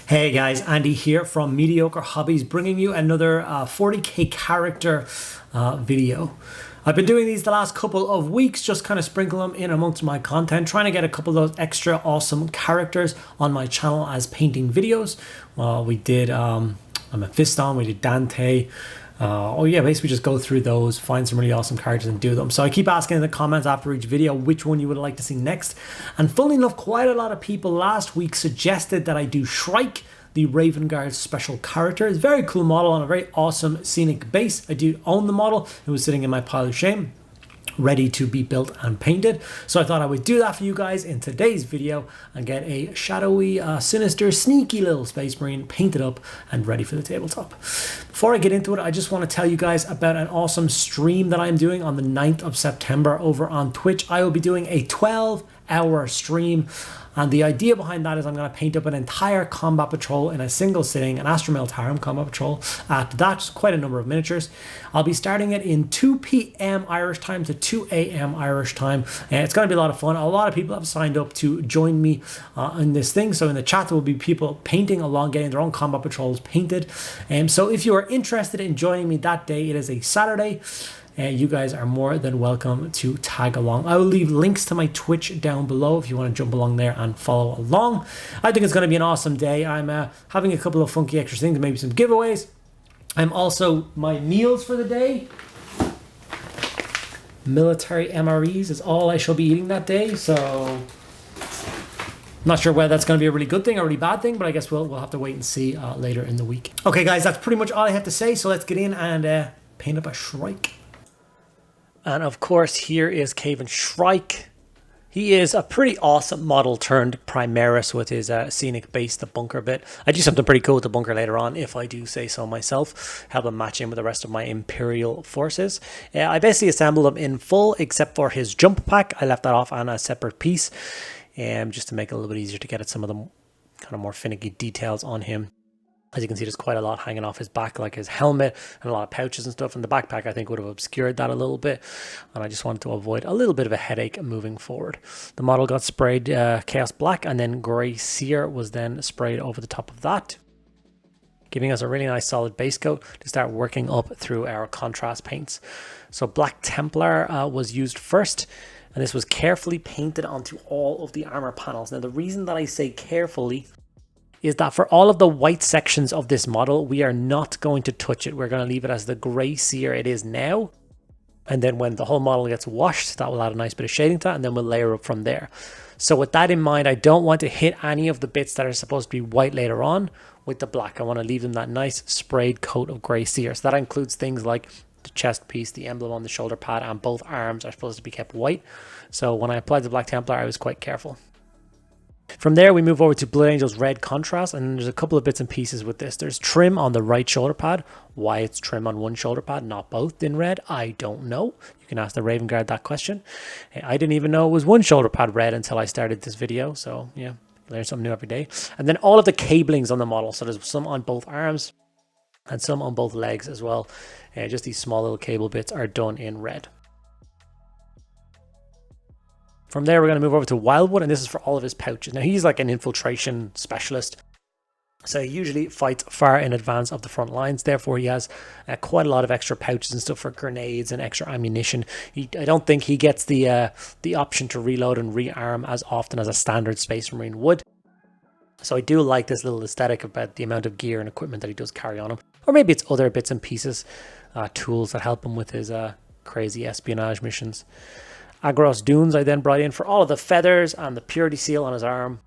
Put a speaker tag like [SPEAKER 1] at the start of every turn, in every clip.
[SPEAKER 1] Hey guys, Andy here from Mediocre Hobbies, bringing you another 40k character video. I've been doing these the last couple of weeks, just kind of sprinkle them in amongst my content, trying to get a couple of those extra awesome characters on my channel as painting videos. We did Mephiston, we did Dante. Basically just go through those, find some really awesome characters and do them. So I keep asking in the comments after each video which one you would like to see next. And funnily enough, quite a lot of people last week suggested that I do Shrike, the Raven Guard special character. It's a very cool model on a very awesome scenic base. I do own the model. It was sitting in my pile of shame, ready to be built and painted. So I thought I would do that for you guys in today's video and get a shadowy, sinister, sneaky little Space Marine painted up and ready for the tabletop. Before I get into it, I just want to tell you guys about an awesome stream that I'm doing on the 9th of September over on Twitch. I will be doing a 12-hour stream. And the idea behind that is I'm going to paint up an entire combat patrol in a single sitting, an Astra Militarum combat patrol. That's quite a number of miniatures. I'll be starting it in 2 p.m. Irish time to 2 a.m. Irish time. It's going to be a lot of fun. A lot of people have signed up to join me in this thing. So in the chat, there will be people painting along, getting their own combat patrols painted. So if you are interested in joining me that day, it is a Saturday. You guys are more than welcome to tag along. I will leave links to my Twitch down below if you want to jump along there and follow along. I think it's going to be an awesome day. I'm having a couple of funky extra things, maybe some giveaways. I'm also, my meals for the day, military MREs is all I shall be eating that day. So not sure whether that's going to be a really good thing or a really bad thing, but I guess we'll have to wait and see later in the week. Okay guys, that's pretty much all I have to say. So let's get in and paint up a Shrike. And of course, here is Kayvaan Shrike. He is a pretty awesome model turned Primaris with his scenic base, the bunker bit. I do something pretty cool with the bunker later on, if I do say so myself. Help him match in with the rest of my Imperial forces. I basically assembled him in full, except for his jump pack. I left that off on a separate piece, just to make it a little bit easier to get at some of the kind of more finicky details on him. As you can see, there's quite a lot hanging off his back, like his helmet and a lot of pouches and stuff. And the backpack, I think, would have obscured that a little bit. And I just wanted to avoid a little bit of a headache moving forward. The model got sprayed Chaos Black, and then Grey Seer was then sprayed over the top of that, giving us a really nice solid base coat to start working up through our contrast paints. So Black Templar was used first. And this was carefully painted onto all of the armor panels. Now, the reason that I say carefully is that for all of the white sections of this model, we are not going to touch it. We're going to leave it as the Grey Seer it is now. And then when the whole model gets washed, that will add a nice bit of shading to that, and then we'll layer up from there. So with that in mind, I don't want to hit any of the bits that are supposed to be white later on with the black. I want to leave them that nice sprayed coat of Grey Seer. So that includes things like the chest piece, the emblem on the shoulder pad, and both arms are supposed to be kept white. So when I applied the Black Templar, I was quite careful. From there, we move over to Blood Angel's red contrast, and there's a couple of bits and pieces with this. There's trim on the right shoulder pad. Why it's trim on one shoulder pad, not both in red, I don't know. You can ask the Raven Guard that question. I didn't even know it was one shoulder pad red until I started this video, so yeah, learn something new every day. And then all of the cablings on the model, so there's some on both arms and some on both legs as well. Just these small little cable bits are done in red. From there, we're going to move over to Wildwood, and this is for all of his pouches. Now, he's like an infiltration specialist, so he usually fights far in advance of the front lines. Therefore, he has quite a lot of extra pouches and stuff for grenades and extra ammunition. I don't think he gets the option to reload and rearm as often as a standard Space Marine would. So I do like this little aesthetic about the amount of gear and equipment that he does carry on him. Or maybe it's other bits and pieces, tools that help him with his crazy espionage missions. Agros Dunes I then brought in for all of the feathers and the purity seal on his arm.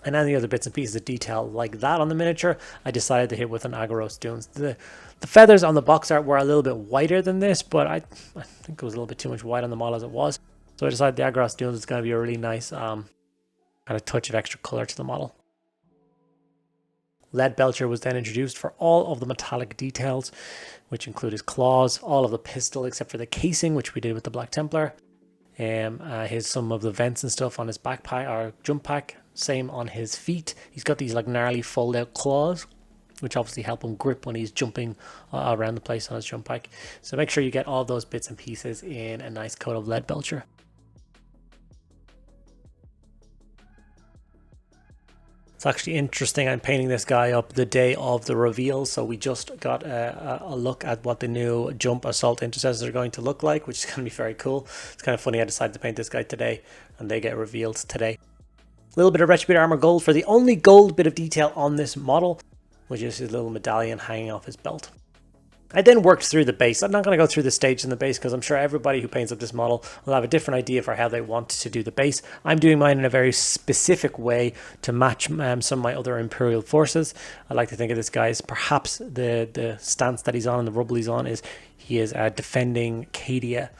[SPEAKER 1] And any other bits and pieces of detail like that on the miniature, I decided to hit with an Agros Dunes. The feathers on the box art were a little bit whiter than this, but I think it was a little bit too much white on the model as it was. So I decided the Agros Dunes is going to be a really nice kind of touch of extra color to the model. Lead Belcher was then introduced for all of the metallic details, which include his claws, all of the pistol except for the casing, which we did with the Black Templar. Some of the vents and stuff on his backpack or jump pack, same on his feet. He's got these like gnarly fold out claws, which obviously help him grip when he's jumping around the place on his jump pack. So make sure you get all those bits and pieces in a nice coat of Lead Belcher. It's actually interesting. I'm painting this guy up the day of the reveal, so we just got a look at what the new Jump Assault Intercessors are going to look like, which is going to be very cool. It's kind of funny I decided to paint this guy today, and they get revealed today. A little bit of Retributor Armor gold for the only gold bit of detail on this model, which is his little medallion hanging off his belt. I then worked through the base. I'm not going to go through the stages in the base because I'm sure everybody who paints up this model will have a different idea for how they want to do the base. I'm doing mine in a very specific way to match some of my other Imperial forces. I like to think of this guy as perhaps the stance that he's on and the rubble he's on is he is defending Cadia.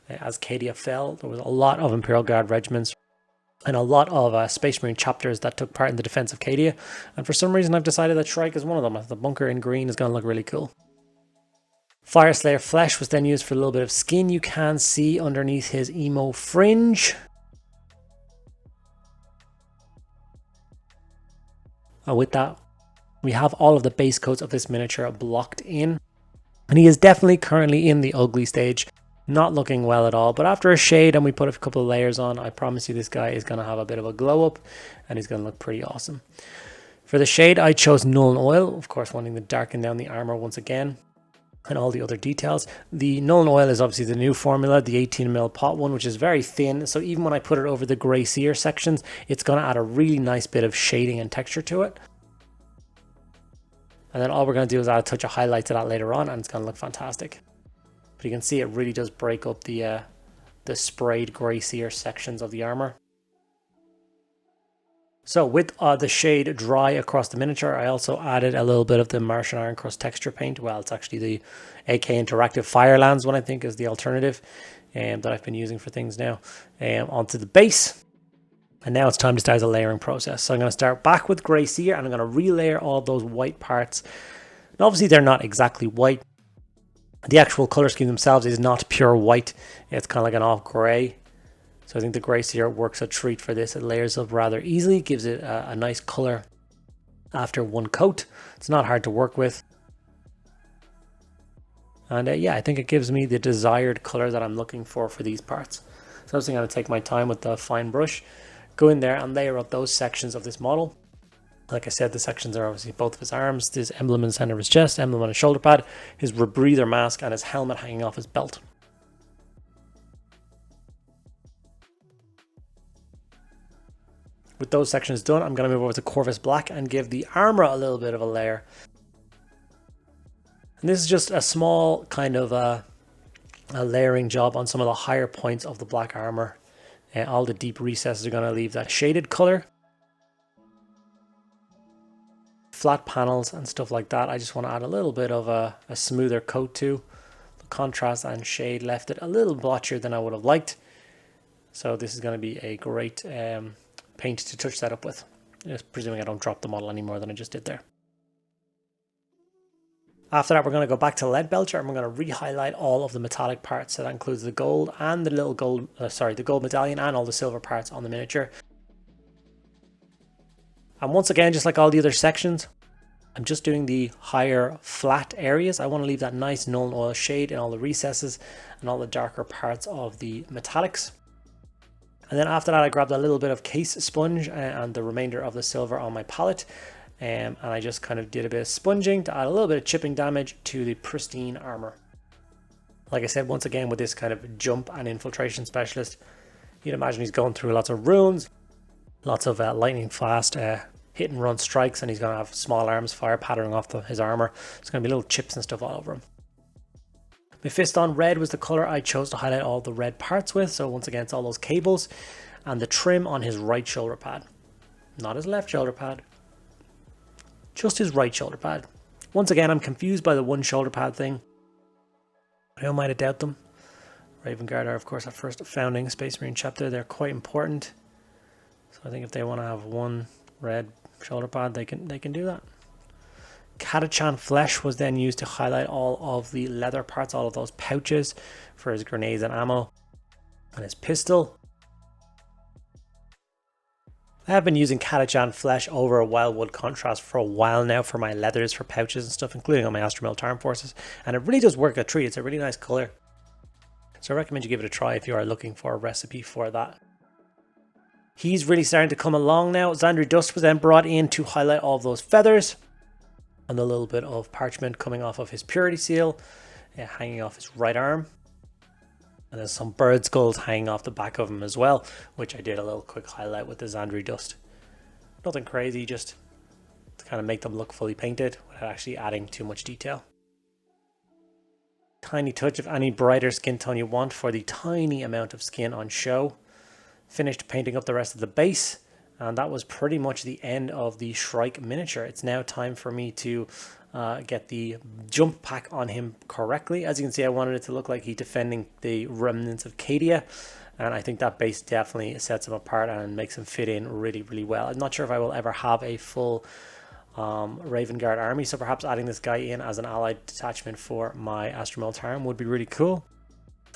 [SPEAKER 1] As Cadia fell, there was a lot of Imperial Guard regiments and a lot of Space Marine chapters that took part in the defense of Cadia. And for some reason I've decided that Shrike is one of them. The bunker in green is going to look really cool. Fire Slayer flesh was then used for a little bit of skin you can see underneath his emo fringe. And with that, we have all of the base coats of this miniature blocked in. And he is definitely currently in the ugly stage. Not looking well at all. But after a shade and we put a couple of layers on, I promise you this guy is going to have a bit of a glow up. And he's going to look pretty awesome. For the shade, I chose Null Oil. Of course, wanting to darken down the armor once again. And all the other details. The Null Oil is obviously the new formula, the 18mm pot one, which is very thin. So even when I put it over the grey seer sections, it's going to add a really nice bit of shading and texture to it. And then all we're going to do is add a touch of highlight to that later on, and it's going to look fantastic. But you can see it really does break up the sprayed grey seer sections of the armor. So with the shade dry across the miniature, I also added a little bit of the Martian Ironcrust texture paint. Well, it's actually the AK Interactive Firelands one, I think, is the alternative that I've been using for things now. Onto the base. And now it's time to start the layering process. So I'm going to start back with grey seer, and I'm going to relayer all of those white parts. And obviously they're not exactly white. The actual colour scheme themselves is not pure white. It's kind of like an off grey. So I think the grey seer works a treat for this. It layers up rather easily, gives it a nice colour after one coat. It's not hard to work with. And yeah, I think it gives me the desired colour that I'm looking for these parts. So I'm just going to take my time with the fine brush, go in there and layer up those sections of this model. Like I said, the sections are obviously both of his arms, this emblem in the center of his chest, emblem on his shoulder pad, his rebreather mask, and his helmet hanging off his belt. With those sections done, I'm going to move over to Corvus Black and give the armor a little bit of a layer. And this is just a small kind of a layering job on some of the higher points of the black armor. All the deep recesses are going to leave that shaded color. Flat panels and stuff like that, I just want to add a little bit of a smoother coat to. The contrast and shade left it a little blotchier than I would have liked. So this is going to be a great paint to touch that up with. Just presuming I don't drop the model any more than I just did there. After that, we're going to go back to Lead Belcher and we're going to re-highlight all of the metallic parts. So that includes the gold and the little gold, the gold medallion and all the silver parts on the miniature. And once again, just like all the other sections, I'm just doing the higher flat areas. I want to leave that nice Null Oil shade in all the recesses and all the darker parts of the metallics. And then after that, I grabbed a little bit of case sponge and the remainder of the silver on my palette. And I just kind of did a bit of sponging to add a little bit of chipping damage to the pristine armor. Like I said, once again, with this kind of jump and infiltration specialist, you'd imagine he's going through lots of runes, lots of lightning fast hit and run strikes, and he's going to have small arms fire pattering off his armor. There's going to be little chips and stuff all over him. Mephiston Red was the colour I chose to highlight all the red parts with. So once again, it's all those cables and the trim on his right shoulder pad. Not his left shoulder pad. Just his right shoulder pad. Once again, I'm confused by the one shoulder pad thing. I might have doubt them. Raven Guard are, of course, our first founding Space Marine chapter. They're quite important. So I think if they want to have one red shoulder pad, they can do that. Cadian flesh was then used to highlight all of the leather parts, all of those pouches for his grenades and ammo, and his pistol. I have been using Cadian flesh over a Wildwood contrast for a while now for my leathers, for pouches and stuff, including on my Astromil Tarn forces, and it really does work a treat. It's a really nice colour. So I recommend you give it a try if you are looking for a recipe for that. He's really starting to come along now. Xandri Dust was then brought in to highlight all of those feathers and a little bit of parchment coming off of his purity seal, hanging off his right arm. And there's some bird skulls hanging off the back of him as well, which I did a little quick highlight with the Xandri Dust. Nothing crazy, just to kind of make them look fully painted without actually adding too much detail. Tiny touch of any brighter skin tone you want for the tiny amount of skin on show. Finished painting up the rest of the base, and that was pretty much the end of the Shrike miniature. It's now time for me to get the jump pack on him correctly. As you can see, I wanted it to look like he's defending the remnants of Cadian, and I think that base definitely sets him apart and makes him fit in really, really well. I'm not sure if I will ever have a full Raven Guard army, so perhaps adding this guy in as an allied detachment for my Astra Militarum would be really cool.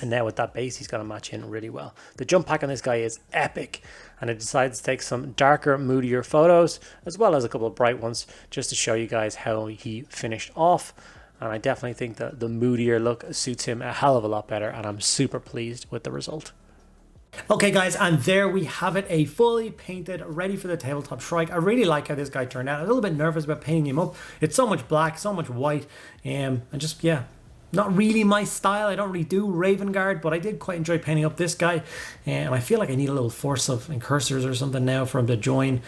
[SPEAKER 1] And now with that base, he's going to match in really well. The jump pack on this guy is epic, and I decided to take some darker, moodier photos, as well as a couple of bright ones, just to show you guys how he finished off. And I definitely think that the moodier look suits him a hell of a lot better, and I'm super pleased with the result. Okay guys, and there we have it, a fully painted, ready for the tabletop Shrike. I really like how this guy turned out. I'm a little bit nervous about painting him up. It's so much black, so much white, and just, yeah, not really my style. I don't really do Raven Guard, but I did quite enjoy painting up this guy, and I feel like I need a little force of incursors or something now for him to join.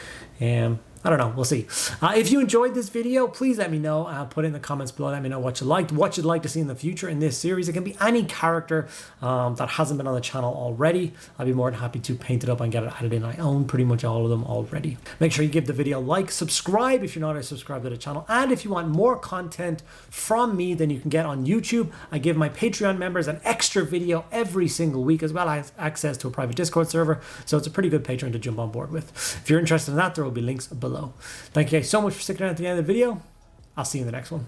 [SPEAKER 1] I don't know, we'll see. If you enjoyed this video, please let me know. Put in the comments below, let me know what you liked, what you'd like to see in the future in this series. It can be any character that hasn't been on the channel already. I'd be more than happy to paint it up and get it added in. I own pretty much all of them already. Make sure you give the video a like, subscribe if you're not already subscribed to the channel, and if you want more content from me than you can get on YouTube, I give my Patreon members an extra video every single week, as well as access to a private Discord server, so it's a pretty good Patreon to jump on board with. If you're interested in that, there will be links below. Thank you guys so much for sticking around at the end of the video. I'll see you in the next one.